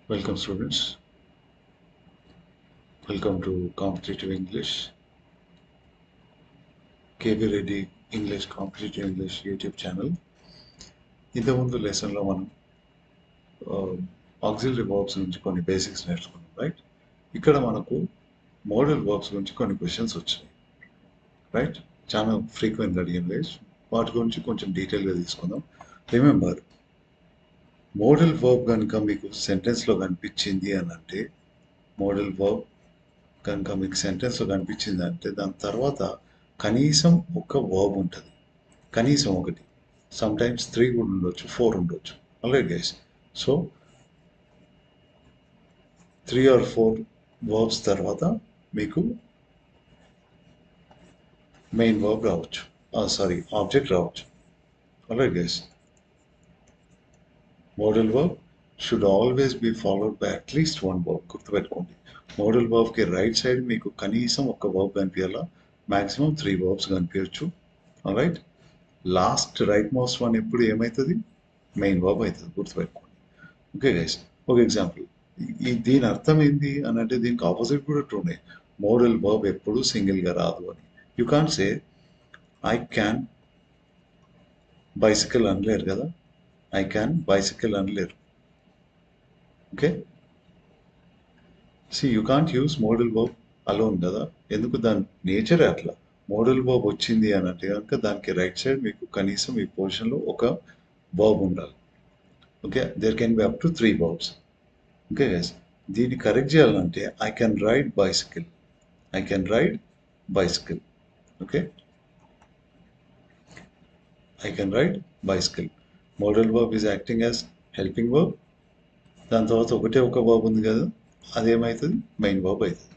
Welcome students, welcome to Competitive English, KB Reddy English Competitive English YouTube channel. ఇంతకుముందు లెసన్లో మనం auxiliary verbs గురించి కొన్ని బేసిక్స్ నేర్చుకున్నాం రైట్. ఇక్కడ మనకు మోడల్ వర్బ్స్ గురించి కొన్ని క్వశ్చన్స్ వచ్చినాయి రైట్. చాలా ఫ్రీక్వెంట్గా అడిగిన వాటి గురించి కొంచెం డీటెయిల్గా తీసుకుందాం. రిమెంబర్, మోడల్ వర్బ్ కనుక మీకు సెంటెన్స్లో కనిపించింది అని అంటే, మోడల్ వర్బ్ కనుక మీకు సెంటెన్స్లో కనిపించింది అంటే దాని తర్వాత కనీసం ఒక వర్బ్ ఉంటుంది, కనీసం ఒకటి, సమ్ టైమ్స్ 3 కూడా ఉండొచ్చు, 4 ఉండొచ్చు. Alright guys, so 3 or 4 verbs తర్వాత మీకు మెయిన్ వర్బ్ రావచ్చు, ఆబ్జెక్ట్ రావచ్చు. Alright guys, model verb should always be followed by at least one verb. గుర్తుపెట్టుకోండి, మోడల్ వర్బ్కి రైట్ సైడ్ మీకు కనీసం ఒక వర్బ్ కనిపించాలా, మ్యాక్సిమం 3 వర్బ్స్ కనిపించచ్చు. Alright, last right most one ఎప్పుడు ఏమవుతుంది, మెయిన్ వర్బ్ అవుతుంది. గుర్తుపెట్టుకోండి. ఓకే గైస్, ఒక ఎగ్జాంపుల్, దీని అర్థం ఏంటి అని అంటే దీనికి ఆపోజిట్ కూడా ట్రూనే. మోడల్ వర్బ్ ఎప్పుడు సింగిల్గా రాదు అని. You can't say I can bicycle అనలేరు కదా, ఐ క్యాన్ బైసికల్ అనలేరు. Okay, see you can't use model verb alone కదా, ఎందుకు, దాని నేచరే అట్లా. మోడల్ వర్బ్ వచ్చింది అని అంటే కనుక దానికి రైట్ సైడ్ మీకు కనీసం ఈ పొజిషన్లో ఒక వర్బ్ ఉండాలి. Okay, there can be up to 3 verbs. Okay guys, దీన్ని కరెక్ట్ చేయాలంటే I can ride bicycle, I can ride bicycle. Okay, I can ride bicycle. Model verb is acting as helping verb. దాని తర్వాత ఒకటే ఒక verb ఉంది కదా, అదేమవుతుంది, main verb అవుతుంది.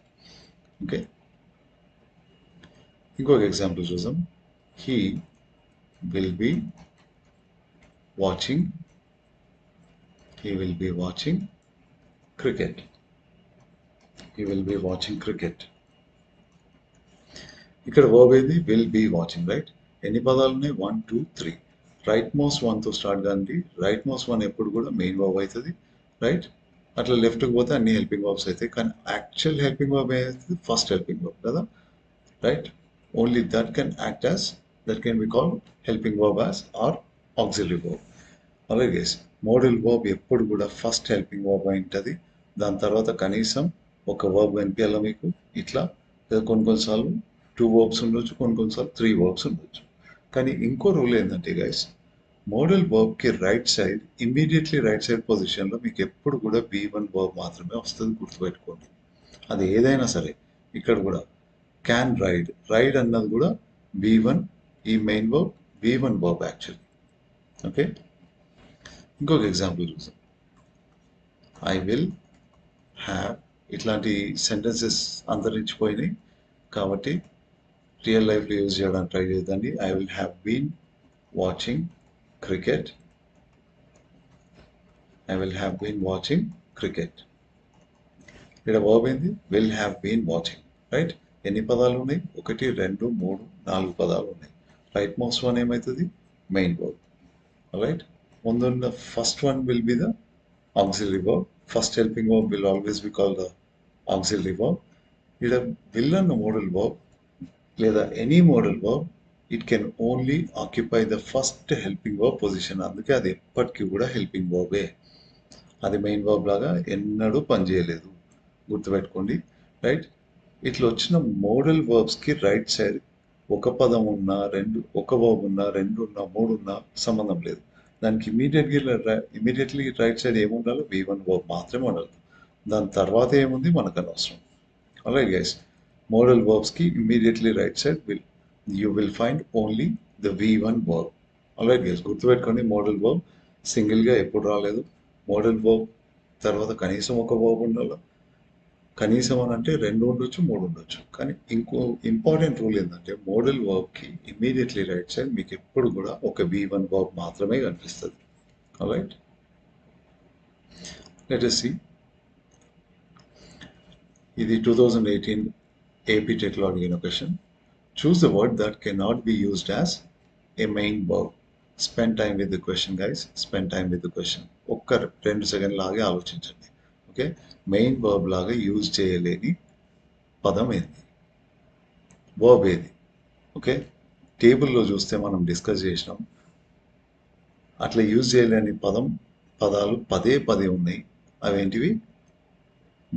ఓకే, ఇంకొక ఎగ్జాంపుల్ చూద్దాం. He will be watching, he will be watching cricket, he will be watching cricket. ఇక్కడ వర్బ్ ఏది, విల్ బీ వాచింగ్ రైట్. ఎన్ని పదాలు ఉన్నాయి, 1 2 3. రైట్ మోస్ట్ వన్తో స్టార్ట్ కానీ రైట్ మోస్ట్ వన్ ఎప్పుడు కూడా మెయిన్ వర్బ్ అవుతుంది రైట్. అట్లా లెఫ్ట్కి పోతే అన్ని హెల్పింగ్ వర్బ్స్ అవుతాయి, కానీ యాక్చువల్ హెల్పింగ్ వర్బ్ ఏమవుతుంది, ఫస్ట్ హెల్పింగ్ వర్బ్ కదా right. Only that can act as, that can be called helping verb as or auxiliary verb. అలాగే గైస్, మోడల్ వర్బ్ ఎప్పుడు కూడా ఫస్ట్ హెల్పింగ్ వర్బ్ అయి ఉంటుంది, దాని తర్వాత కనీసం ఒక వర్బ్ కనిపించాలా మీకు. ఇట్లా కొన్ని కొన్నిసార్లు 2 వర్బ్స్ ఉండొచ్చు, కొన్ని కొన్నిసార్లు 3 వర్బ్స్ ఉండొచ్చు. కానీ ఇంకో రూల్ ఏంటంటే గైస్, మోడల్ వర్బ్కి right side, immediately right side పొజిషన్లో మీకు ఎప్పుడు కూడా V1 వర్బ్ మాత్రమే వస్తుంది. గుర్తుపెట్టుకోండి, అది ఏదైనా సరే. ఇక్కడ కూడా క్యాన్ రైడ్, రైడ్ అన్నది కూడా V1, ఈ main verb V1 verb actually. Okay, ఇంకొక ఎగ్జాంపుల్ చూసాం. ఐ విల్ హ్యావ్, ఇట్లాంటి సెంటెన్సెస్ అంతరించిపోయినాయి కాబట్టి రియల్ లైఫ్లో యూజ్ చేయడానికి ట్రై చేద్దండి. I will have been watching cricket, I will have been watching cricket. ఇక్కడ వర్బ్ ఏంది, will have been watching right. ఎన్ని పదాలు ఉన్నాయి, 1 2 3 4 పదాలు ఉన్నాయి. రైట్ మోస్ట్ వన్ ఏమవుతుంది, మెయిన్ వర్బ్. రైట్, ముందున్న first one will be the auxiliary verb. First helping verb will always be called the auxiliary verb. It a will and modal verb, లేదా any modal verb, it can only occupy the first helping verb position. అందుకే అది ఎప్పటికీ కూడా helping వర్బే, అది main verb లాగా ఎన్నడూ పనిచేయలేదు. గుర్తుపెట్టుకోండి రైట్. ఇట్లా వచ్చిన మోడల్ వర్బ్స్కి రైట్ సైడ్ ఒక పదం ఉన్నా, ఒక వర్బ్ ఉన్నా, 2 ఉన్నా, 3 ఉన్నా సంబంధం లేదు. దానికి ఇమీడియట్లీ రైట్ సైడ్ ఏముండాలో V1 వర్బ్ మాత్రమే ఉండాలి. దాని తర్వాత ఏముంది మనకు అనవసరం. అలాగే గైస్, మోడల్ వర్బ్స్కి immediately right side you will find only the V1 verb. అలాగే గైస్, గుర్తుపెట్టుకోండి, మోడల్ వర్బ్ సింగిల్గా ఎప్పుడు రాలేదు. మోడల్ వర్బ్ తర్వాత కనీసం ఒక వర్బ్ ఉండాలి. కనీసం అని అంటే 2 ఉండొచ్చు, 3 ఉండొచ్చు. కానీ ఇంకో ఇంపార్టెంట్ రూల్ ఏంటంటే మోడల్ వర్బ్కి ఇమీడియట్లీ రైట్ సైడ్ మీకు ఎప్పుడు కూడా ఒక V1 వర్బ్ మాత్రమే కనిపిస్తుంది. Alright, let us see. ఇది 2018 AP టెట్లో అడిగిన question. Choose the word that cannot be used as a main verb. Spend time with the question guys, spend time with the question. ఒక్క 2 సెకండ్లు ఆగి ఆలోచించండి. ఓకే, మెయిన్ వర్బ్ లాగా use చేయలేని పదం ఏంది, వర్బ్ ఏది? ఓకే, టేబుల్లో చూస్తే మనం డిస్కస్ చేసినాం, అట్లా యూజ్ చేయలేని పదాలు పదే పదే ఉన్నాయి. అవేంటివి?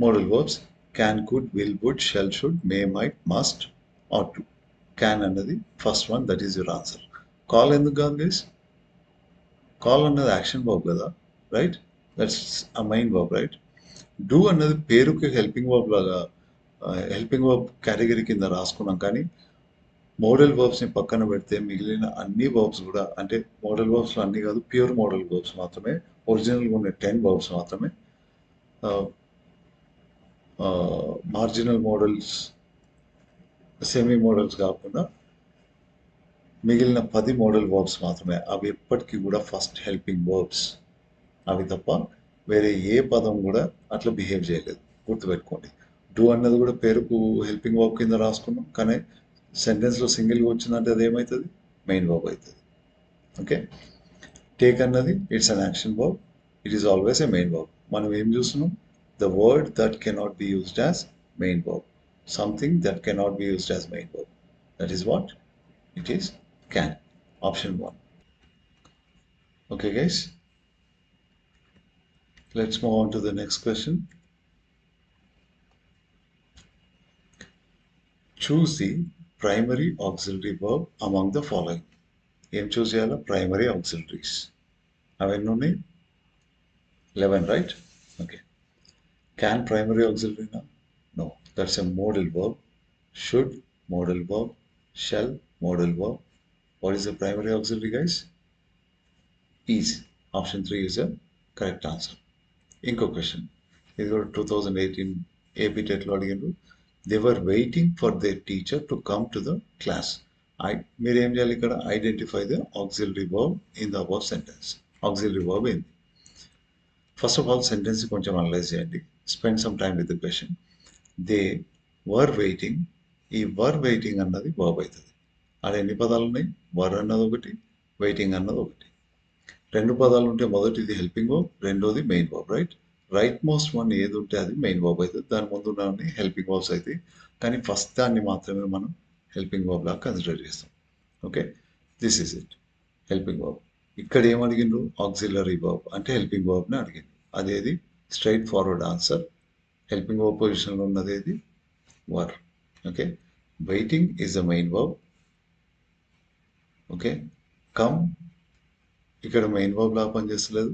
Model verbs can, could, will, would, shall, should, may, might, must, ought to. Can అన్నది first one, that is your answer. Call ఎందుకు కాదు గైస్? కాల్ అన్నది యాక్షన్ వర్బ్ కదా, right? That's a main verb, right? Do అన్నది పేరుకి helping verb లాగా, helping verb category కింద రాసుకున్నాం, కానీ మోడల్ వర్బ్స్ని పక్కన పెడితే మిగిలిన అన్ని వర్బ్స్ కూడా, అంటే మోడల్ వర్బ్స్లో అన్ని కాదు, ప్యూర్ మోడల్ వర్బ్స్ మాత్రమే, ఒరిజినల్గా ఉన్న 10 వర్బ్స్ మాత్రమే, మార్జినల్ మోడల్స్, సెమీ మోడల్స్ కాకుండా మిగిలిన 10 మోడల్ వర్బ్స్ మాత్రమే. అవి ఎప్పటికీ కూడా ఫస్ట్ హెల్పింగ్ వర్బ్స్, అవి తప్ప వేరే ఏ పదం కూడా అట్లా బిహేవ్ చేయలేదు, గుర్తుపెట్టుకోండి. డూ అన్నది కూడా పేరుకు హెల్పింగ్ వర్బ్ కింద రాసుకున్నాం, కానీ సెంటెన్స్లో సింగిల్గా వచ్చిందంటే అది ఏమవుతుంది? మెయిన్ వర్బ్ అవుతుంది. ఓకే, టేక్ అన్నది it's an action verb, it is always a main verb. మనం ఏం చూస్తున్నాం? The word that cannot be used as main verb, something that cannot be used as main verb, that is what it is, can. Option 1. Okay guys, let's move on to the next question. Choose the primary auxiliary verb among the following. ఏం చూస్ చేయాలా? Primary auxiliaries. అవన్నీ ఉన్నాయి 11, right? Okay. Can primary auxiliary now? No, that's a modal verb. Should, modal verb. Shall, modal verb. What is the primary auxiliary, guys? Is. Option 3 is the correct answer. ఇంకో question, ఇది కూడా 2018 ఏపీ టెట్లో అడిగారు. They were waiting for their teacher to come to the class. మీరు ఏం చేయాలి ఇక్కడ? Identify the auxiliary verb in the above sentence. Auxiliary verb ఏంది? ఫస్ట్ ఆఫ్ ఆల్ సెంటెన్స్ కొంచెం అనలైజ్ చేయండి. Spend some time with the question. They were waiting, ఈ were waiting అన్నది verb అవుతుంది. అక్కడ ఎన్ని పదాలు ఉన్నాయి? వర్ అన్నది ఒకటి, వెయిటింగ్ అన్నది ఒకటి. రెండు పదాలు ఉంటే మొదటిది హెల్పింగ్ వర్బ్, రెండోది main verb, right? Right most one ఏది ఉంటే అది మెయిన్ వర్బ్ అవుతుంది, దాని ముందు ఉన్నవన్నీ హెల్పింగ్ వర్బ్స్ అవుతాయి. కానీ ఫస్ట్ దాన్ని మాత్రమే మనం హెల్పింగ్ వర్బ్ లాగా కన్సిడర్ చేస్తాం. Okay, this is it, helping verb. ఇక్కడ ఏం అడిగిండ్రు? ఆక్సిలరీ వర్బ్ అంటే హెల్పింగ్ వర్బ్ని అడిగిండ్రు. అదేది? Straight forward answer. Helping verb పొజిషన్లో ఉన్నది ఏది? Were. Okay, waiting is the main verb. Okay, come ఇక్కడ మెయిన్ వర్బ్ లాగా పనిచేస్తలేదు,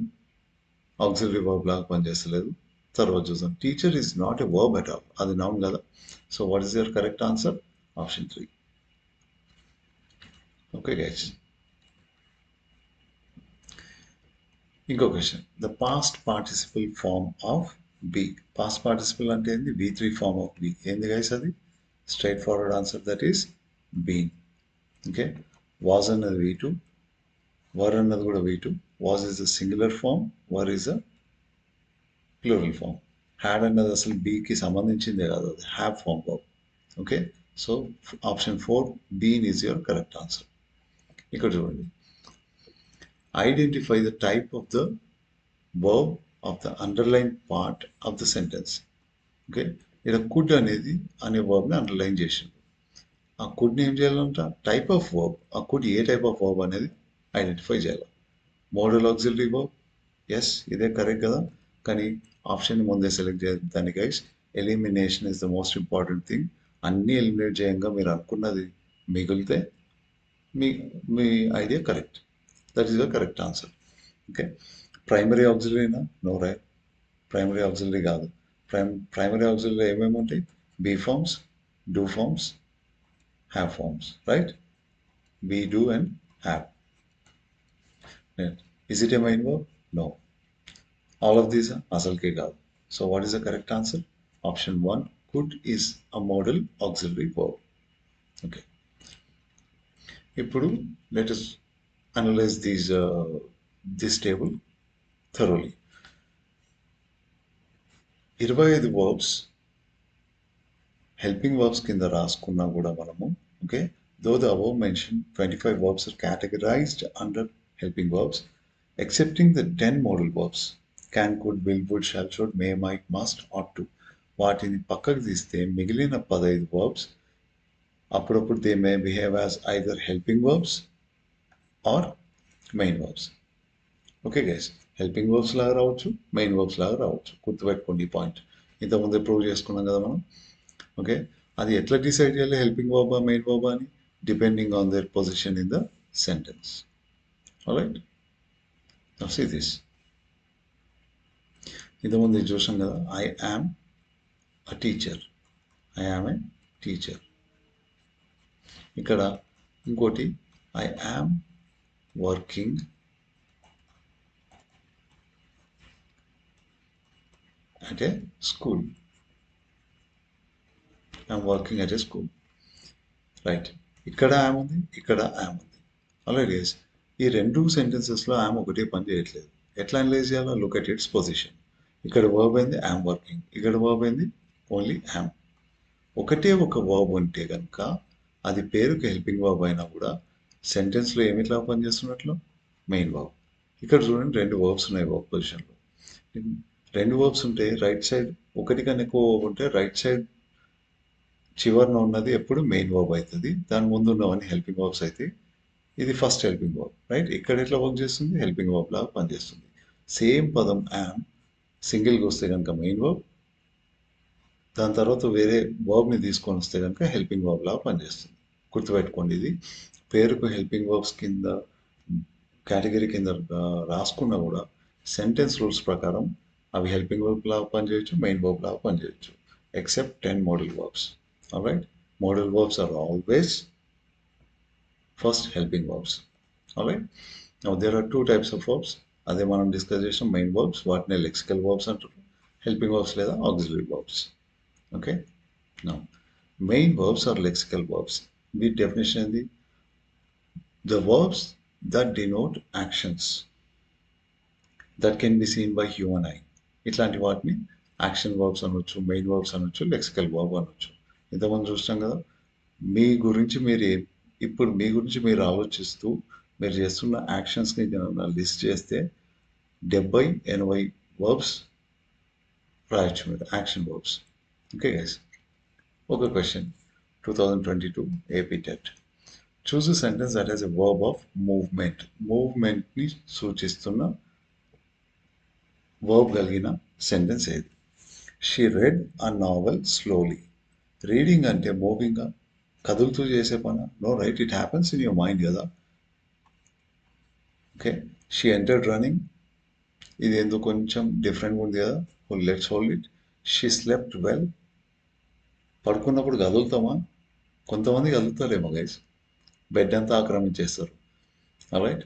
ఆక్సిలరీ వర్బ్ లాగా పనిచేస్తలేదు. తర్వాత చూద్దాం, teacher is not a verb at all, అది నౌన్ కదా. So what is your correct answer? Option 3. Okay guys, ఇంకో question. The past participle form of be. Past participle అంటే ఏంది? V3 form of be. ఏంది గైస్ అది? Straight forward answer, that is been. Okay, was అన్నది V2, were అన్నది కూడా V2. Was is the singular form, were is the plural form. Had అన్నది అసలు బీకి సంబంధించిందే కాదు, అది have form verb. Okay, so option 4 been is your correct answer. ఇక్కడ చూడండి, identify the type of the verb of the underline part of the sentence. Okay, ఇక్కడ could అనేది అనే వర్బ్ని అండర్లైన్ చేసిండు. ఆ కుడ్ని ఏం చేయాలంట? Type of verb. ఆ కుడ్ ఏ టైప్ ఆఫ్ వర్బ్ అనేది ఐడెంటిఫై చేయాలి. మోడల్ ఆక్సిలరీ వర్బ్, ఎస్ ఇదే కరెక్ట్ కదా. కానీ ఆప్షన్ ముందే సెలెక్ట్ చేద్దాన్ని guys. Elimination is the most important thing. అన్నీ ఎలిమినేట్ చేయంగా మీరు అనుకున్నది మిగిలితే మీ మీ idea correct, that is the correct answer. Okay, primary ఆక్సిలరీనా? No right, primary auxiliary కాదు. ప్రైమరీ ఆక్సిలరీ ఏమేమి ఉంటాయి? Be forms, do forms, have forms, right? Be, do and have. Is it a main verb? No. All of these are asalke kaadu. So what is the correct answer? Option 1, could is a modal auxiliary verb. Okay. Ippudu let us analyze this table thoroughly. 25 verbs helping verbs kinda raskunna kuda manamu. Okay. Though the above mentioned 25 verbs are categorized under helping verbs, excepting the 10 modal verbs. Can, could, will, would, shall, should, may, might, must, ought to. వాటిని పక్కకు తీస్తే మిగిలిన 15 verbs అప్పుడప్పుడు they may behave as either helping verbs or main verbs. Okay guys, helping verbs లాగా రావచ్చు, main verbs లాగా రావచ్చు. గుర్తుపెట్టుకోండి ఈ పాయింట్. ఇంతకుముందే ప్రూవ్ చేసుకున్నాం కదా మనం. ఓకే, అది ఎట్లా డిసైడ్ చేయాలి హెల్పింగ్ వర్బా మెయిన్ వర్బా అని? Depending on their position in the sentence. Alright, now see this. ఇంతకుముందు చూసాం కదా, I am a teacher, I am a teacher. ఇక్కడ ఇంకోటి, I am working at a school. I'm working at a school. Right, ఇక్కడ am ఉంది, ఇక్కడ am ఉంది. Already ఈ రెండు సెంటెన్సెస్లో యామ్ ఒకటే పని చేయట్లేదు. ఎట్లా అనలైజ్ చేయాలో? Look at its position. ఇక్కడ వర్బ్ అయింది యామ్ వర్కింగ్, ఇక్కడ వర్బ్ అయింది ఓన్లీ యామ్. ఒకటే ఒక వర్బ్ ఉంటే కనుక అది పేరుకి హెల్పింగ్ వర్బ్ అయినా కూడా సెంటెన్స్లో ఏమిట్లా పనిచేస్తున్నట్లు? Main verb. ఇక్కడ చూడండి, రెండు వర్బ్స్ ఉన్నాయి వర్బ్ పొజిషన్లో. రెండు వర్బ్స్ ఉంటే రైట్ సైడ్, ఒకటి కన్నా ఎక్కువ వర్బ్ ఉంటే రైట్ సైడ్ చివరిన ఉన్నది ఎప్పుడు మెయిన్ వర్బ్ అవుతుంది, దాని ముందు ఉన్నవన్నీ హెల్పింగ్ వర్బ్స్ అయితే ఇది ఫస్ట్ హెల్పింగ్ వర్బ్. రైట్, ఇక్కడ ఎట్లా వర్క్ చేస్తుంది? హెల్పింగ్ వర్బ్ లాగా పనిచేస్తుంది. సేమ్ పదం యామ్ సింగిల్గా వస్తే కనుక మెయిన్ వర్బ్, దాని తర్వాత వేరే వర్బ్ని తీసుకొని వస్తే కనుక హెల్పింగ్ వర్బ్ లాగా పనిచేస్తుంది. గుర్తుపెట్టుకోండి, ఇది పేరుకు హెల్పింగ్ వర్బ్స్ కింద కేటగిరీ కింద రాసుకున్నా కూడా సెంటెన్స్ రూల్స్ ప్రకారం అవి హెల్పింగ్ వర్బ్ లాగా పనిచేయచ్చు, మెయిన్ వర్బ్ లాగా పనిచేయచ్చు, except 10 modal verbs. Alright, modal verbs are always first helping verbs. Alright, now there are two types of verbs. అదే మనం డిస్కస్ చేసిన మెయిన్ వర్బ్స్, వాటిని లెక్సికల్ వర్బ్స్ అంటారు. హెల్పింగ్ వర్బ్స్ లేదా auxiliary verbs. Okay, now main verbs or lexical verbs. వీటి definition ఏంది? The verbs that denote actions that can be seen by human eye. ఇట్లాంటి వాటిని యాక్షన్ వర్బ్స్ అనొచ్చు, main verbs అనొచ్చు, lexical verb అనొచ్చు. ఇంతకుముందు చూస్తాం కదా, మీ గురించి మీరు ఆలోచిస్తూ మీరు చేస్తున్న యాక్షన్స్ని లిస్ట్ చేస్తే 70-80 వర్బ్స్ రాయొచ్చు మీరు, యాక్షన్ వర్బ్స్. ఓకే గైస్, ఒక question 2022 AP TET. Choose a sentence that has a verb of movement. మూవ్మెంట్ని సూచిస్తున్న వర్బ్ కలిగిన సెంటెన్స్ ఏది? She read a novel slowly. Reading అంటే మూవింగ్, కదులుతూ చేసే పని? No, right, it happens in your mind కదా. ఓకే, షీ ఎంటర్డ్ రన్నింగ్, ఇది ఎందుకు కొంచెం డిఫరెంట్గా ఉంది కదా. Let's hold it. She slept well. పడుకున్నప్పుడు కదులుతామా? కొంతమంది కదులుతారేమో గైస్, బెడ్ అంతా ఆక్రమించేస్తారు. రైట్,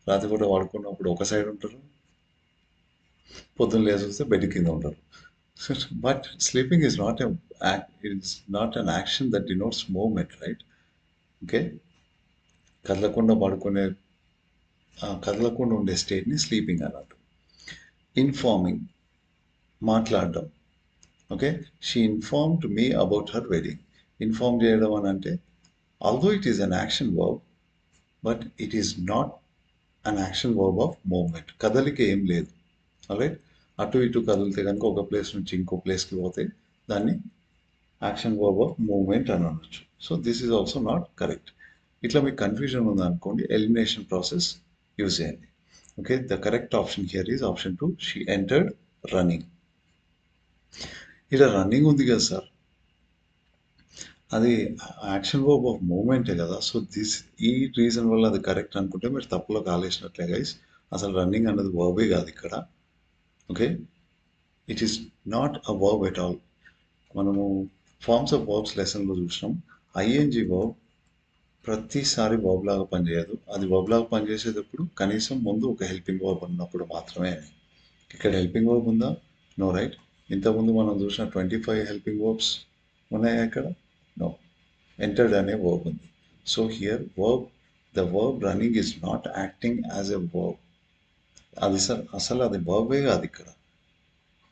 రాత్రిపూట పడుకున్నప్పుడు ఒక సైడ్ ఉంటారు, పొద్దున్న లేచి వస్తే బెడ్ కింద ఉంటారు. But sleeping is not an action that denotes movement, right? Okay, కదలకుండా ఉండే స్టేట్ని స్లీపింగ్ అన్నట్టు. ఇన్ఫార్మింగ్, మాట్లాడడం. Okay, she informed me about her wedding. Inform చేయడం అని అంటే, although it is an action verb, but it is not an action verb of movement. కదలిక ఏం లేదు. రైట్, అటు ఇటు కదిలితే కనుక ఒక ప్లేస్ నుంచి ఇంకో ప్లేస్కి పోతే దాన్ని యాక్షన్ వర్బ్ ఆఫ్ మూవ్మెంట్ అని అనొచ్చు. So this is also not correct. ఇట్లా మీకు కన్ఫ్యూజన్ ఉందనుకోండి, ఎలిమినేషన్ ప్రాసెస్ యూజ్ చేయండి. Okay, the correct option here is option 2, she entered running. ఇలా రన్నింగ్ ఉంది కదా సార్, అది యాక్షన్ వర్బ్ ఆఫ్ మూవ్మెంటే కదా. సో ఈ రీజన్ వల్ల అది కరెక్ట్ అనుకుంటే మీరు తప్పులో కాలేసినట్లే గైస్. అసలు రన్నింగ్ అన్నది వర్బే కాదు ఇక్కడ. Okay, it is not a verb at all. మనము ఫార్మ్స్ ఆఫ్ వర్బ్స్ లెసన్లో చూసినాం, ఐఎన్జి వర్బ్ ప్రతిసారి వర్బ్ లాగా పనిచేయదు. అది వర్బ్ లాగా పనిచేసేటప్పుడు కనీసం ముందు ఒక హెల్పింగ్ వర్బ్ ఉన్నప్పుడు మాత్రమే. ఇక్కడ హెల్పింగ్ వర్బ్ ఉందా? No, right. ఇంతకుముందు మనం చూసిన 25 హెల్పింగ్ వర్బ్స్ ఉన్నాయా ఇక్కడ? నో, ఎంటర్డ్ అనే వర్బ్ ఉంది. So here the verb running is not acting as a verb. అది అసలు అది వర్బే కాదు ఇక్కడ.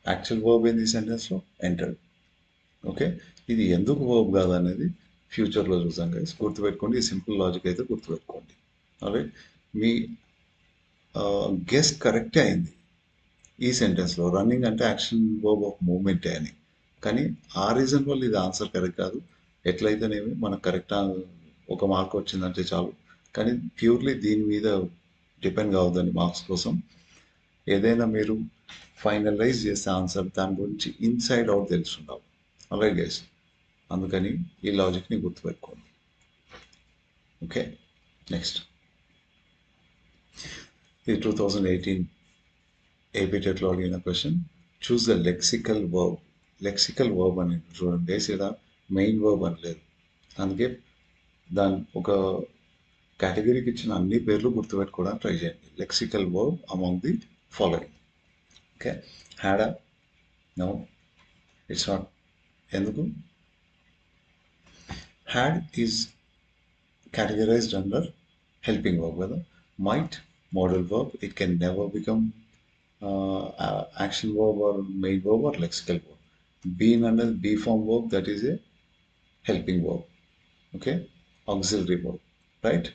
యాక్చువల్ వర్బ్ ఏంది ఈ సెంటెన్స్లో? ఎంటర్డ్. ఓకే, ఇది ఎందుకు వర్బ్ కాదు అనేది ఫ్యూచర్లో చూసాం గైస్. గుర్తుపెట్టుకోండి, ఈ సింపుల్ లాజిక్ అయితే గుర్తుపెట్టుకోండి. ఆల్రైట్, మీ గెస్ కరెక్టే అయింది. ఈ సెంటెన్స్లో రన్నింగ్ అంటే యాక్షన్ వర్బ్ ఆఫ్ మూమెంటే అని, కానీ ఆ రీజన్ వల్ల ఇది ఆన్సర్ కరెక్ట్ కాదు. ఎట్లయితేనేమి మనకు కరెక్ట్ ఒక మార్క్ వచ్చిందంటే చాలు, కానీ ప్యూర్లీ దీని మీద డిపెండ్ కావద్దని మార్క్స్ కోసం. ఏదైనా మీరు ఫైనలైజ్ చేసే ఆన్సర్ దాని గురించి ఇన్సైడ్ అవుట్ తెలుసుండాలి. అలాగే గైస్, అందుకని ఈ లాజిక్ని గుర్తుపెట్టుకోండి. ఓకే, నెక్స్ట్ ఇది 2018 ఏపీ టెట్లో అడిగిన question. Choose the lexical verb. Lexical verb అని చూడండి గైస్, ఇక్కడ మెయిన్ వర్బ్ అని లేదు, అందుకే దాని ఒక కేటగిరీకి ఇచ్చిన అన్ని పేర్లు గుర్తుపెట్టుకోవడానికి ట్రై చేయండి. Lexical verb among the following. Okay, హ్యాడా? No, it's not. ఎందుకు? Had is categorized under helping verb కదా. Might, modal verb, it can never become action verb or main verb or lexical verb. Been under B form verb, that is a helping verb. Okay, auxiliary verb, right?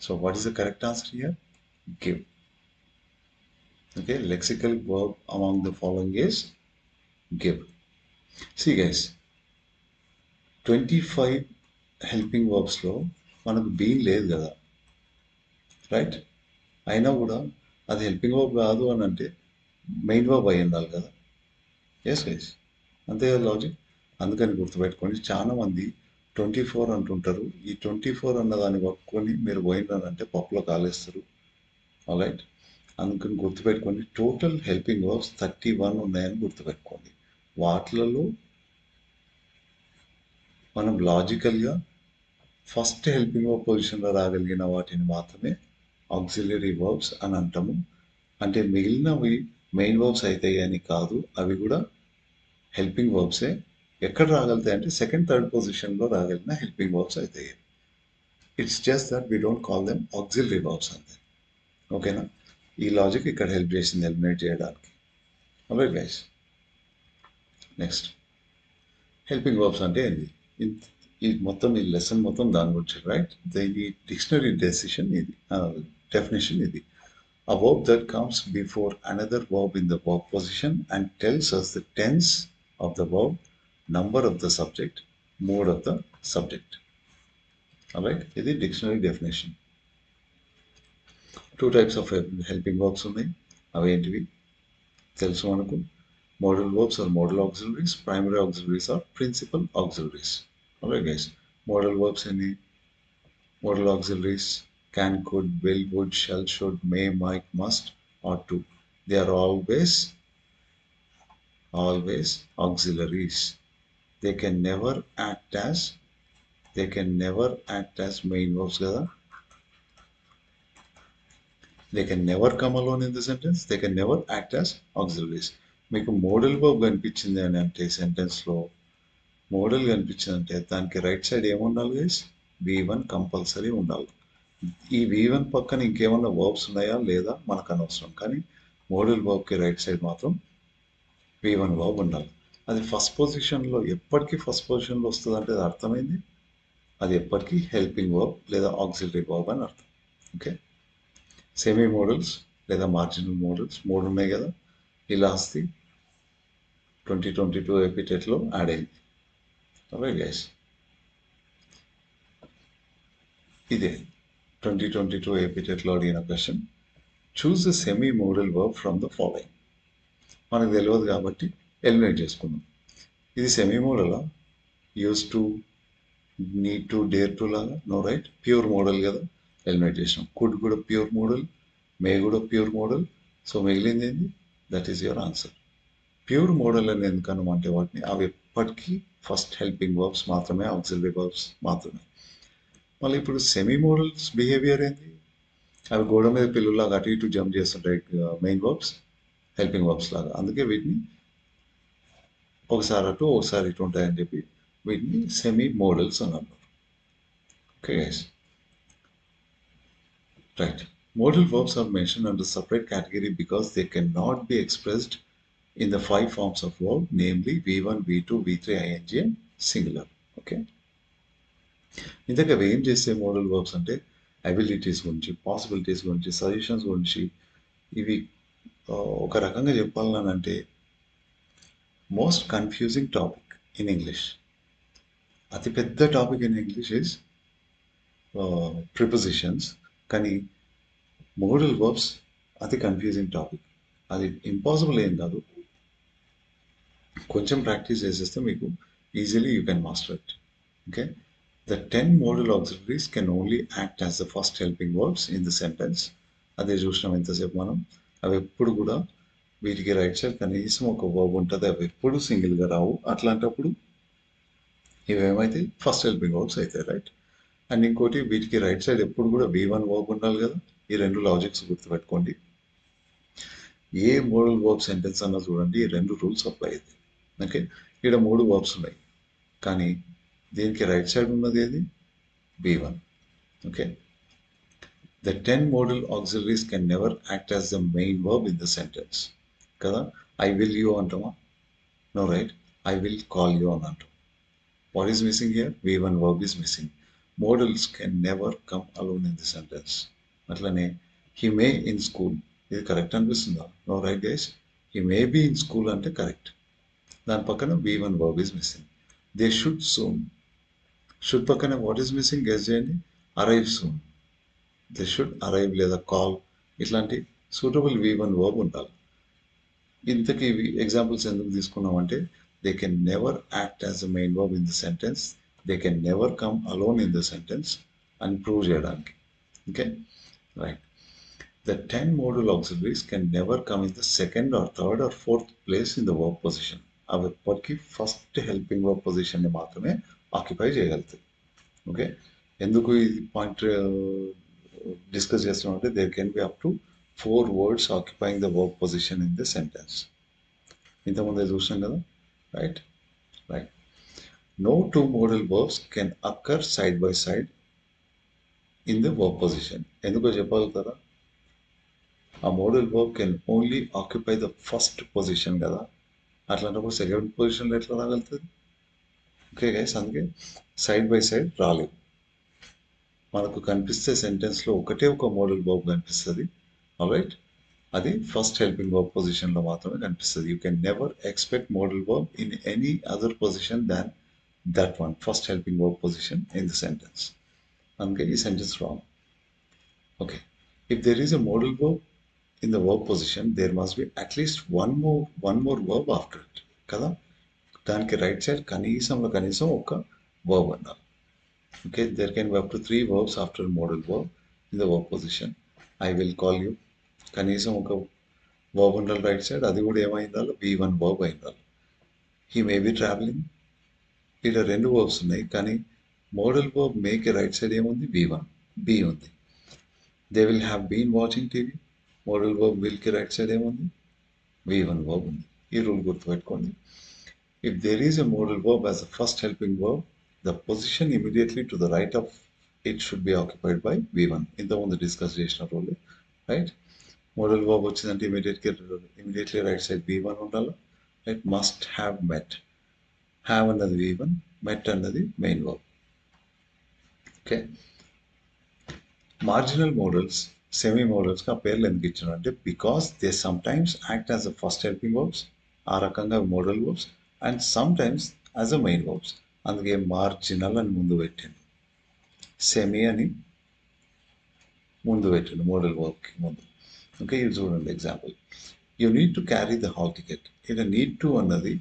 So what is the correct answer here? Give. Okay, lexical verb among the following is give. See guys, 25 helping verbs లో మనకు been లేదు కదా, right? అయినా కూడా అది helping verb కాదు అని అంటే మెయిన్ వర్బ్ అయి ఉండాలి కదా. ఎస్ గైస్, అంతే కదా లాజిక్. అందుకని గుర్తుపెట్టుకోండి, చాలా మంది 24 అంటుంటారు. ఈ 24 అన్న దాన్ని పట్టుకొని మీరు పోయినారంటే పప్పులో కాలేస్తారు. ఆల్రైట్, అందుకని గుర్తుపెట్టుకోండి, టోటల్ హెల్పింగ్ వర్బ్స్ 31 ఉన్నాయని గుర్తుపెట్టుకోండి. వాటిలలో మనం లాజికల్గా ఫస్ట్ హెల్పింగ్ వర్బ్ పొజిషన్లో రాగలిగిన వాటిని మాత్రమే ఆక్సిలరీ వర్బ్స్ అని అంటాము. అంటే మిగిలినవి మెయిన్ వర్బ్స్ అవుతాయి అని కాదు, అవి కూడా హెల్పింగ్ వర్బ్సే. ఎక్కడ రాగలుగుతాయి అంటే సెకండ్ థర్డ్ పొజిషన్లో రాగలిగిన హెల్పింగ్ వర్బ్స్ అవుతాయి. It's just that we don't call them auxiliary verbs అంతే. ఓకేనా? ఈ లాజిక్ ఇక్కడ హెల్ప్ చేసింది ఎలిమినేట్ చేయడానికి. Alright guys, next helping verbs అంటే ఏంటి? ఈ మొత్తం ఈ లెసన్ మొత్తం దాని గురించి, రైట్? ఈ డిక్షనరీ డెఫినేషన్ ఇది. A verb that comes before another verb in the verb position and tells us the tense of the verb, number of the subject, mode of the subject. Alright, this is dictionary definition. Two types of helping verbs ఉన్నాయి. అవి ఏంటివి తెలుసు మనకు. Modal verbs or modal auxiliaries, primary auxiliaries or principal auxiliaries. Alright guys, modal verbs any, modal auxiliaries can, could, will, would, shall, should, may, might, must, ought to. They are always auxiliaries. They can never act as main verbs కదా. They can never come alone in the sentence. They can never act as auxiliaries. మీకు model verb కనిపించింది అని అంటే సెంటెన్స్లో model కనిపించింది అంటే దానికి right side ఏముండాలి guys? V1 compulsory ఉండాలి. ఈ V1 పక్కన ఇంకేమన్నా వర్బ్స్ ఉన్నాయా లేదా మనకు అనవసరం, కానీ మోడల్ వర్బ్కి రైట్ సైడ్ మాత్రం V1 వర్బ్ ఉండాలి. అది ఫస్ట్ పొజిషన్లో ఎప్పటికీ ఫస్ట్ పొజిషన్లో వస్తుంది అంటే అది అర్థమైంది, అది ఎప్పటికీ హెల్పింగ్ వర్బ్ లేదా ఆక్సిలరీ వర్బ్ అని అర్థం. ఓకే, సెమీ మోడల్స్ లేదా మార్జినల్ మోడల్స్ 3 ఉన్నాయి కదా. ఇలా వస్తే 2022 ఏపీ టెట్లో యాడ్ అయింది. ఓకే గైస్, ఇదే 2022 ఏపీ టెట్లో అడిగిన question. Choose the semi model verb from the following. మనకు తెలియదు కాబట్టి ఎలిమినేట్ చేసుకుందాం. ఇది సెమీ మోడలా? Used to, need to, dare to లాగా? No, right? ప్యూర్ మోడల్ కదా, ఎలిమినేట్ చేసినాం. కుడ్ కూడా ప్యూర్ మోడల్, మే కూడా ప్యూర్ మోడల్. సో మిగిలింది ఏంది? That is your answer. Pure model అని ఎందుకనమంటే వాటిని అవి ఎప్పటికీ ఫస్ట్ హెల్పింగ్ వర్బ్స్ మాత్రమే, ఆక్సిలరీ వర్బ్స్ మాత్రమే. మళ్ళీ ఇప్పుడు సెమీ మోడల్స్ బిహేవియర్ ఏంది? అవి గోడ మీద పిల్లులాగా అటు ఇటు జంప్ చేస్తుంటాయి, మెయిన్ వర్బ్స్ హెల్పింగ్ వర్బ్స్ లాగా. అందుకే వీటిని ఒకసారి అటు ఒకసారి ఇటు ఉంటాయని చెప్పి వీటిని సెమీ మోడల్స్ అని అన్నారు. Okay guys, right. Modal verbs are mentioned under separate category because they cannot be expressed in the 5 forms of verb, namely V1, V2, V3, ing and singular. Okay. ఇంతగా అవి ఏం చేస్తే మోడల్ వర్బ్స్ అంటే abilities గురించి, possibilities గురించి, suggestions గురించి, ఇవి ఒక రకంగా చెప్పాలనంటే most confusing topic in English. అతిపెద్ద topic in English is prepositions. కానీ మోడల్ వర్బ్స్ అతి కన్ఫ్యూజింగ్ టాపిక్. అది ఇంపాసిబుల్ ఏం కాదు. కొంచెం ప్రాక్టీస్ చేసేస్తే మీకు easily you can master it. Okay, the 10 model auxiliaries can only act as the first helping verbs in the sentence. అదే చూసినాం ఎంతసేపు మనం. అవి ఎప్పుడు కూడా వీటికి రైట్ సైడ్ కనీసం ఒక వర్బ్ ఉంటుంది. అవి ఎప్పుడు సింగిల్గా రావు. అట్లాంటప్పుడు ఇవేమైతే ఫస్ట్ హెల్పింగ్ వర్బ్స్ అవుతాయి, రైట్. అండ్ ఇంకోటి, వీటికి రైట్ సైడ్ ఎప్పుడు కూడా V1 వర్బ్ ఉండాలి కదా. ఈ రెండు లాజిక్స్ గుర్తుపెట్టుకోండి. ఏ మోడల్ వర్బ్ సెంటెన్స్ అన్నా చూడండి, ఈ రెండు రూల్స్ అప్లై అవుతాయి. ఓకే, ఇక్కడ 3 వర్బ్స్ ఉన్నాయి, కానీ దీనికి రైట్ సైడ్ ఉన్నది ఏది? V1. Okay, the 10 model auxiliaries can never act as the main verb in the sentence కదా. ఐ విల్ యూ అంటామా? No, right. I will call you అని అంటాం. What is missing here? V1 verb is missing. Modals can never come alone in the sentence. అట్లనే he may in school, ఇది correct అనిపిస్తుందా? No, right guys. he may be in school అంటే correct. దాని పక్కన V1 verb is missing. they should soon, should పక్కన what is missing? Guess చేయండి. Arrive soon. They should arrive లేదా call, ఇట్లాంటి suitable V1 verb ఉండాలి. ఇంతకీ ఎగ్జాంపుల్స్ ఎందుకు తీసుకున్నామంటే they can never act as a main verb in the sentence, they can never come alone in the sentence అని prove చేయడానికి. Okay, right. The 10 model auxiliaries can never come in the second or third or fourth place in the verb position. అవి ఎప్పటికీ first helping verb పొజిషన్ని మాత్రమే occupy చేయగలుగుతాయి. Okay, ఎందుకు ఈ point discuss చేస్తున్నాం అంటే there can be up to 4 words occupying the verb position in the sentence. ఇంతకుముందే చూసాం కదా, right. Right. No two modal verbs can occur side by side in the verb position. ఎందుకో చెప్పగలుగుతారా? ఆ model verb can only occupy the first position కదా. అట్లాంటప్పుడు second పొజిషన్లో ఎట్లా రాగలుగుతుంది? ఓకే గైస్, అందుకే సైడ్ బై సైడ్ రాలేదు. మనకు కనిపిస్తే సెంటెన్స్లో ఒకటే ఒక మోడల్ వర్బ్ కనిపిస్తుంది, ఆల్రైట్. అది ఫస్ట్ హెల్పింగ్ వర్బ్ పొజిషన్లో మాత్రమే కనిపిస్తుంది. You can never expect model verb in any other position than that one, first helping verb position in the sentence. Okay, ఈ sentence wrong. Okay, if there is a modal verb in the verb position, there must be at least one more verb after it కదా. దానికి right side కనీసం ఒక verb ఉండాలి. Okay, there can be up to 3 verbs after modal verb in the verb position. I will call you, కనీసం ఒక verb ఉండాలి right side. అది కూడా ఏమైందాలి? V1 verb అయిందాలి. He may be traveling, ఇక్కడ 2 వర్బ్స్ ఉన్నాయి, కానీ మోడల్ వర్బ్ మేకి రైట్ సైడ్ ఏముంది? V1, B ఉంది. They will have been watching TV, model verb విల్కి రైట్ సైడ్ ఏముంది? V1 వర్బ్ ఉంది. ఈ రూల్ గుర్తుపెట్టుకోండి. If there is a model verb as a first helping verb, the position immediately to the right of it should be occupied by V1. ఇంతకుముందు discuss చేసిన rule, right. Model verb వచ్చిందంటే immediately right side V1 ఉండాలి, right. Must have met, have అన్నది V1, met అన్నది main verb. Okay, marginal models, semi మోడల్స్కి ఆ పేర్లు ఎందుకు ఇచ్చాను అంటే because they sometimes act as a first helping verbs, ఆ రకంగా model verbs, and sometimes as a main verbs. అందుకే మార్జినల్ అని ముందు పెట్టాను, సెమీ అని ముందు పెట్టాను మోడల్ వర్బ్కి ముందు. ఓకే, ఇది చూడండి example. You need to carry the hall ticket. ఇక్కడ నీడ్ టు అన్నది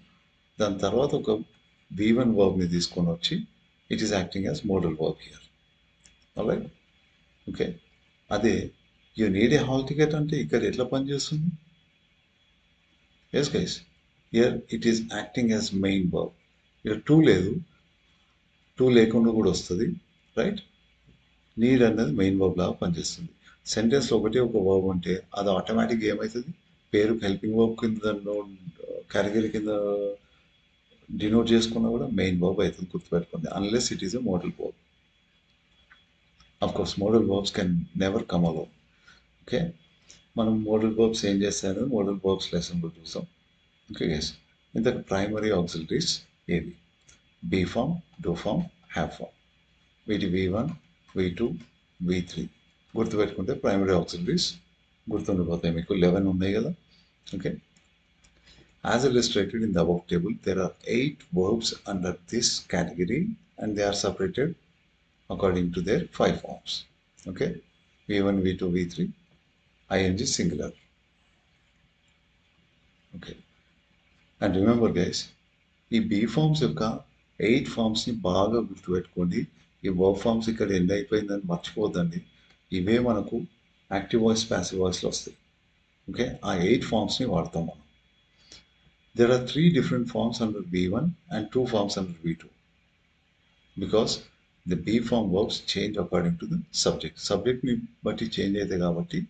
దాని తర్వాత ఒక V1 వర్బ్ని తీసుకొని వచ్చి it is acting as model verb here, alright. Okay, అదే you need a hall ticket అంటే ఇక్కడ ఎట్లా పనిచేస్తుంది? Yes guys, here it is acting as main verb. ఇక్కడ టూ లేదు, టూ లేకుండా కూడా వస్తుంది, రైట్. నీడ్ అన్నది మెయిన్ వర్బ్ లాగా పనిచేస్తుంది. సెంటెన్స్లో ఒకటే ఒక వర్బ్ ఉంటే అది ఆటోమేటిక్గా ఏమవుతుంది? పేరుకి హెల్పింగ్ వర్బ్ కింద కేటగిరీ కింద డినోట్ చేసుకున్నా కూడా మెయిన్ వర్బ్ అవుతుంది, గుర్తుపెట్టుకోండి. Unless it is a model verb. Of course model verbs can never come alone. Okay, మనం మోడల్ వర్బ్స్ ఏం చేస్తారో మోడల్ వర్బ్స్ లెసన్లో చూసాం. ఓకే గైస్, ఇంతకు ప్రైమరీ ఆక్సిలరీస్ ఏవి? Be form, do form, have form. వీటి V1, V2, V3 గుర్తుపెట్టుకుంటే primary auxiliaries గుర్తుండిపోతాయి మీకు. 11 ఉన్నాయి కదా. Okay. As illustrated in the above table, there are 8 verbs under this category and they are separated according to their 5 forms. Okay. V1, V2, V3, ing singular. Okay. And remember guys, ఈ be forms యొక్క 8 ఫార్మ్స్ని బాగా గుర్తుపెట్టుకోండి. ఈ verb forms ఇక్కడ end అయిపోయిందని మర్చిపోద్దండి. ఇవే మనకు active voice passive వాయిస్లో వస్తాయి. ఓకే, ఆ 8 ఫార్మ్స్ని వాడతాం మనం. There are 3 different forms under V1 and 2 forms under V2 because the B form verbs change according to the subject. Subjectని బట్టి చేంజ్ అవుతాయి కాబట్టి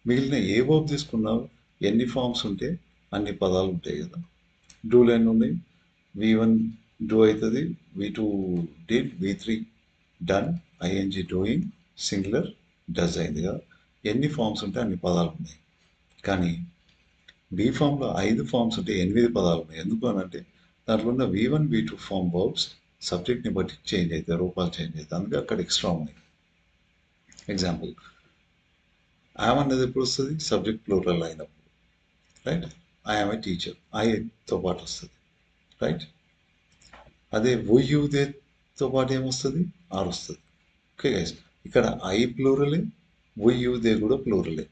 మిగిలిన ఏ వర్బ్ తీసుకున్నా ఎన్ని ఫార్మ్స్ ఉంటే అన్ని పదాలు ఉంటాయి కదా. డూలు ఎన్ని ఉన్నాయి? V1 డూ అవుతుంది, V2 did, V3 done, ING doing, singular does అయింది కదా. ఎన్ని ఫార్మ్స్ ఉంటే అన్ని పదాలు ఉన్నాయి. కానీ బీ ఫామ్లో 5 ఫార్మ్స్ ఉంటే 8 పదాలు ఉన్నాయి. ఎందుకు అని అంటే దాంట్లో ఉన్న V1, V2 ఫార్మ్ వర్బ్స్ సబ్జెక్ట్ని బట్టి చేంజ్ అవుతాయి, రూపాలు చేంజ్ అవుతాయి. అందుకే అక్కడ ఎక్స్ట్రా ఉన్నాయి. ఎగ్జాంపుల్, ఐఎమ్ అనేది ఎప్పుడు వస్తుంది? సబ్జెక్ట్ ప్లూరల్ అయినప్పుడు, రైట్? ఐఎమ్ ఏ టీచర్, ఐతో పాటు వస్తుంది, రైట్? అదే వుయ్యూదేతో పాటు ఏమొస్తుంది? ఆర్ వస్తుంది. ఓకే గైస్, ఇక్కడ ఐ ప్లూరలే, వుయ్యూదే కూడా ప్లూరలే.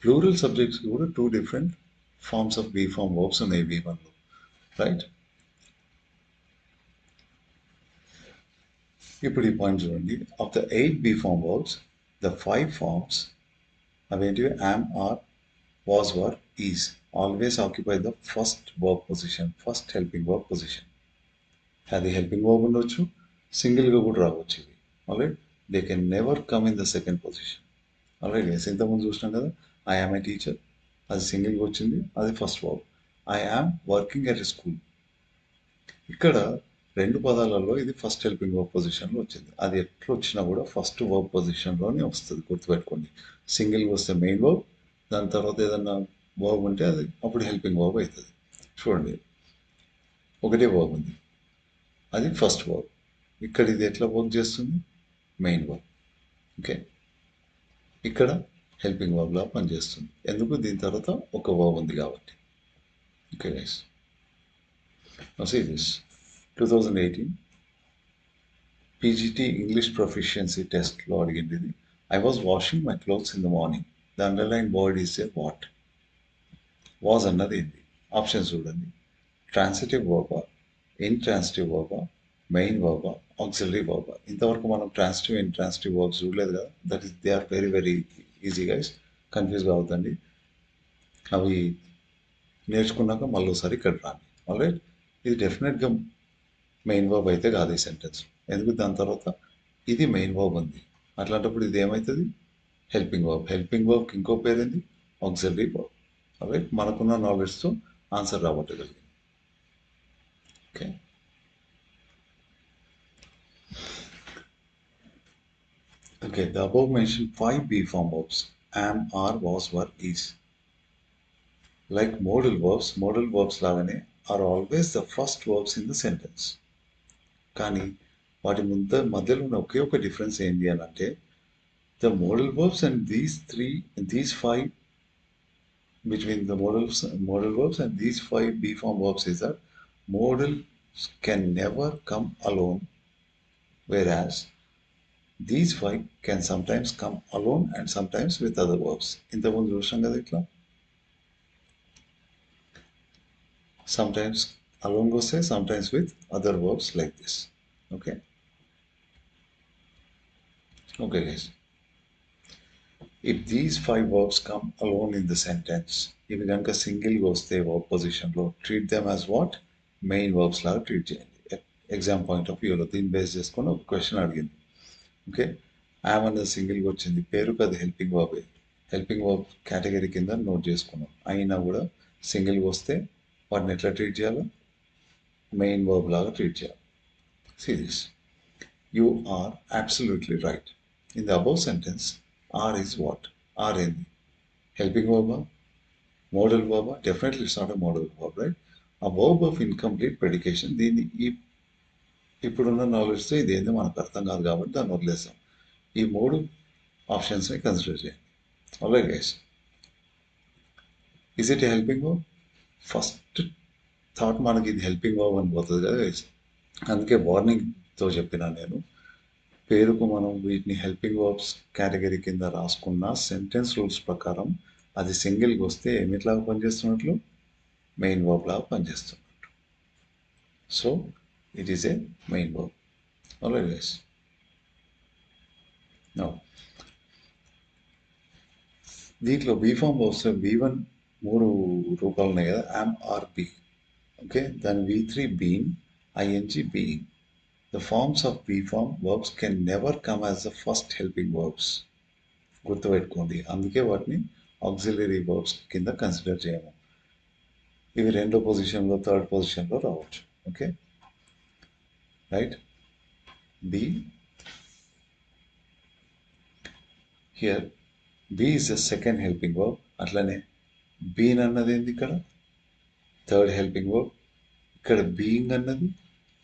ప్లూరల్ సబ్జెక్ట్స్కి కూడా 2 different forms of be form verbs ఉన్నాయి V1లో, రైట్? ఇప్పుడు ఈ పాయింట్ చూడండి. Of the 8 be form verbs, the 5 forms అవేంటివి? Am, are, was, were, is always occupy the first verb position, first helping verb position. అది helping verb ఉండొచ్చు, సింగిల్గా కూడా రావచ్చు ఇవి. Alright, they can never come in the second position. Alright guys, ఇంతకుముందు చూసినాం కదా, ఐ యామ్ ఏ టీచర్, అది సింగిల్గా వచ్చింది, అది first verb. I am working at a school, ఇక్కడ 2 పదాలలో ఇది ఫస్ట్ హెల్పింగ్ వర్బ్ పొజిషన్లో వచ్చింది. అది ఎట్లా వచ్చినా కూడా ఫస్ట్ వర్బ్ పొజిషన్లోనే వస్తుంది, గుర్తుపెట్టుకోండి. సింగిల్గా వస్తే మెయిన్ వర్బ్, దాని తర్వాత ఏదన్నా వర్బ్ ఉంటే అది అప్పుడు హెల్పింగ్ వర్బ్ అవుతుంది. చూడండి, ఒకటే వర్బ్ ఉంది, అది ఫస్ట్ వర్బ్. ఇక్కడ ఇది ఎట్లా వర్క్ చేస్తుంది? Main verb. ఓకే, ఇక్కడ హెల్పింగ్ వర్బ్లా పనిచేస్తుంది. ఎందుకు? దీని తర్వాత ఒక వర్బ్ ఉంది కాబట్టి. Okay guys, now see this 2018 PGT English proficiency టెస్ట్లో అడిగింది ఇది. I was washing my clothes in the morning. The underline word is a what? Was అన్నది ఏంటి? ఆప్షన్స్ చూడండి. ట్రాన్సిటివ్ వర్బా, ఇంట్రాన్సిటివ్ వర్బా, మెయిన్ వర్బా, ఆక్సిలరీ వర్బా. ఇంతవరకు మనం ట్రాన్సిటివ్, ఇంట్రాన్సిటివ్ వర్బ్స్ చూడలేదు కదా. That is they are very very easy guys, confuse కావద్దండి. అవి నేర్చుకున్నాక మళ్ళీ ఒకసారి ఇక్కడ రాండి. ఆల్రైట్, ఇది డెఫినెట్గా మెయిన్ వర్బ్ అయితే కాదు ఈ సెంటెన్స్. ఎందుకు? దాని తర్వాత ఇది మెయిన్ వర్బ్ ఉంది, అట్లాంటప్పుడు ఇది ఏమవుతుంది? Helping verb. హెల్పింగ్ వర్బ్కి ఇంకో పేరేంది? Auxiliary verb. రైట్, మనకున్న నాలెడ్జ్తో ఆన్సర్ రాబట్టగలిగింది. Okay, okay, the above mention 5 be form verbs am, are, was, were, is like model verbs లాగానే are always the first verbs in the sentence. కానీ వాటి మధ్యలో ఉన్న ఒకే ఒక డిఫరెన్స్ ఏంటి అని అంటే, the modal verbs and these 5 between the modal verbs and these 5 B form verbs is that modals can never come alone, whereas these 5 can sometimes come alone and sometimes with other verbs. ఇంతకుముందు చూసాం కదా ఇట్లా, sometimes alone వస్తే, sometimes with other verbs like this. Okay, okay guys, if these 5 verbs come alone in the sentence, ఇవి కనుక సింగిల్గా వస్తే verb పొజిషన్లో, treat them as what? Main verbs లాగా ట్రీట్ చేయండి. ఎగ్జామ్ పాయింట్ ఆఫ్ వ్యూలో దీన్ని బేస్ చేసుకొని ఒక క్వశ్చన్ అడిగింది. ఓకే, యామ్ అనేది సింగిల్గా వచ్చింది, పేరుకి అది helping verb. Helping verb category కింద నోట్ చేసుకున్నాం. అయినా కూడా సింగిల్గా వస్తే వాటిని ఎట్లా ట్రీట్ చేయాలో? మెయిన్ వర్బ్ లాగా ట్రీట్ చేయాలి. See this, you are absolutely right. In the above sentence are is what? Are ఏంది? హెల్పింగ్ వర్బా? మోడల్ వర్బా? Definitely it's not a model verb, right? ఆ వర్బ్ ఆఫ్ ఇన్కంప్లీట్ ప్రెడికేషన్. దీన్ని ఇప్పుడున్న నాలెడ్జ్తో ఇది ఏందో మనకు అర్థం కాదు కాబట్టి దాన్ని వదిలేస్తాం. ఈ 3 ఆప్షన్స్ని కన్సిడర్ చేయండి. Alright guys, is it helping verb? First thought మనకి ఇది హెల్పింగ్ వర్బ్ అని పోతుంది కదా guys. అందుకే వార్నింగ్తో చెప్పిన నేను పేరుకు మనం వీటిని హెల్పింగ్ వర్బ్స్ కేటగిరీ కింద రాసుకున్న సెంటెన్స్ రూల్స్ ప్రకారం అది సింగిల్కి వస్తే ఏమిట్లాగా పనిచేస్తున్నట్లు మెయిన్ వర్బ్ లాగా పనిచేస్తున్నట్టు. So it is a main verb. Alright guys. Now దీంట్లో బీ ఫామ్ వర్బ్స్ V1 మూడు రూపాలు ఉన్నాయి కదా, యామ్ ఆర్ బీ. ఓకే, దాని V3 been, ING being. The forms of B form verbs can never come as the first helping verbs. గుర్తుపెట్టుకోండి, అందుకే వాటిని auxiliary verbs కింద కన్సిడర్ చేయము. ఇవి రెండో పొజిషన్లో, థర్డ్ పొజిషన్లో రావచ్చు. Okay, right. Be here be is the second helping verb. అట్లనే బీన్ అన్నది ఏంది ఇక్కడ థర్డ్ హెల్పింగ్ వర్బ్. ఇక్కడ బీయింగ్ అన్నది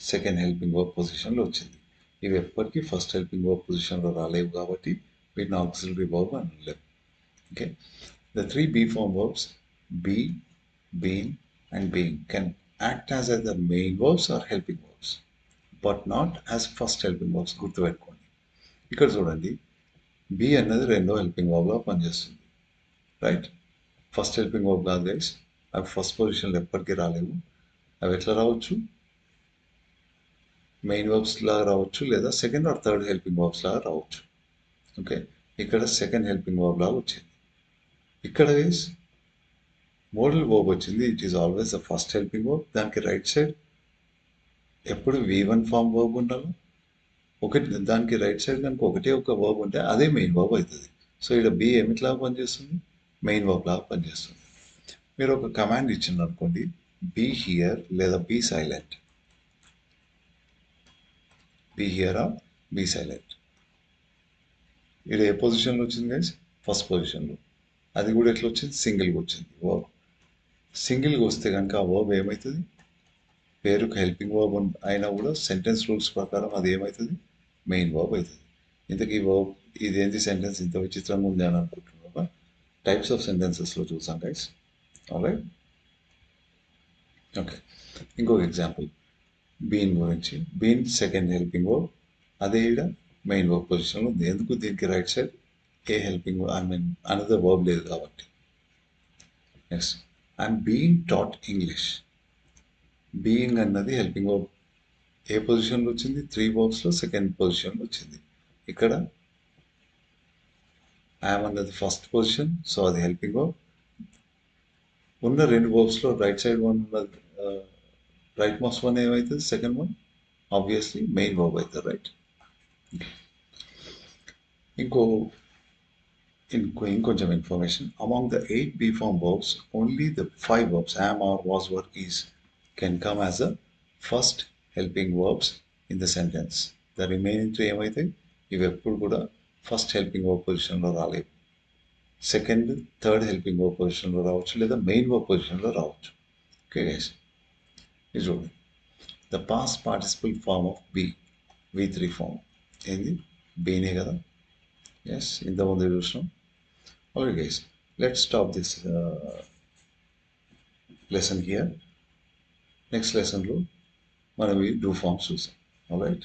సెకండ్ హెల్పింగ్ వర్బ్ పొజిషన్లో వచ్చింది. ఇవి ఎప్పటికీ ఫస్ట్ హెల్పింగ్ వర్బ్ పొజిషన్లో రాలేవు కాబట్టి వీటిని ఆక్సిలరీ వర్బ్ అనలేము. Okay, the three be form verbs be, been and being can act as either main verbs or helping verbs, but not as first helping verbs. గుర్తుపెట్టుకోండి. ఇక్కడ చూడండి, బీ అన్నది రెండో హెల్పింగ్ వర్బ్లో పనిచేస్తుంది. రైట్, ఫస్ట్ హెల్పింగ్ వర్బ్ కాదు guys. అవి first పొజిషన్లో ఎప్పటికీ రాలేవు. అవి ఎట్లా రావచ్చు? మెయిన్ వర్బ్స్ లాగా రావచ్చు, లేదా second or third helping verbs లాగా రావచ్చు. ఓకే, ఇక్కడ సెకండ్ హెల్పింగ్ వర్బ్ లాగా వచ్చింది. ఇక్కడ గైస్ మోడల్ వర్బ్ వచ్చింది. It is always the first helping verb. దానికి రైట్ సైడ్ ఎప్పుడు V1 ఫామ్ వర్బ్ ఉండాలి. దానికి రైట్ సైడ్ కనుక ఒకటే ఒక వర్బ్ ఉంటే అదే మెయిన్ వర్బ్ అవుతుంది. సో ఇక్కడ బి ఏమిట్లాగా పనిచేస్తుంది? మెయిన్ వర్బ్ లాగా పనిచేస్తుంది. మీరు ఒక కమాండ్ ఇచ్చింది అనుకోండి, బీ హియర్ లేదా be silent. Be here or be silent. ఇది ఏ పొజిషన్లో వచ్చింది గైస్? ఫస్ట్ పొజిషన్లో. అది కూడా ఎట్లా వచ్చింది? సింగిల్గా వచ్చింది వర్బ్. సింగిల్గా వస్తే కనుక ఆ వర్బ్ ఏమవుతుంది? పేరుకు హెల్పింగ్ వర్బ్ అయినా కూడా సెంటెన్స్ రూల్స్ ప్రకారం అది ఏమవుతుంది? మెయిన్ వర్బ్ అవుతుంది. ఇంతకీ వర్బ్ ఇదేంటి సెంటెన్స్ ఇంత విచిత్రంగా ఉంది అని అనుకుంటున్నారా? టైప్స్ ఆఫ్ సెంటెన్సెస్లో చూసాం గైస్. ఆల్రైట్. ఓకే, ఇంకొక ఎగ్జాంపుల్ బీన్ గురించి. బీన్ సెకండ్ హెల్పింగ్ వర్బ్, అదే ఇక్కడ మెయిన్ వర్బ్ పొజిషన్లో ఉంది. ఎందుకు? దీనికి రైట్ సైడ్ ఏ హెల్పింగ్ అనదర్ వర్బ్ లేదు కాబట్టి. Next, I'm being taught English. Being అన్నది హెల్పింగ్ వర్బ్. ఏ పొజిషన్లో వచ్చింది? 3 వర్బ్స్లో సెకండ్ పొజిషన్లో వచ్చింది. ఇక్కడ ఐఎమ్ అన్నది ఫస్ట్ పొజిషన్, సో అది హెల్పింగ్ వర్బ్. ఉన్న రెండు వర్బ్స్లో రైట్ సైడ్ వన్ ఉన్నది, రైట్ మోస్ట్ వన్ ఏమవుతుంది? Second one obviously main verb అవుతుంది. రైట్. ఇంకొంచెం information. Among the 8 B form verbs, only the 5 verbs am, are, was, were, is can come as a first helping verbs in the sentence. The remaining 3 ఏమైతాయి? ఇవి ఎప్పుడు కూడా first helping verb పొజిషన్లో రాలేవు. Second, third helping verb పొజిషన్లో రావచ్చు, లేదా main verb పొజిషన్లో రావచ్చు. ఓకే గైస్, ఇది చూడండి. The past participle form of be, V3 form ఏంది? బీనే కదా. ఎస్, ఇంతకుముందు చూసినాం. Alright guys, let's stop this lesson here. Next lesson లో మనం ఈ డూ ఫార్మ్స్ చూసాం. ఆల్రైట్.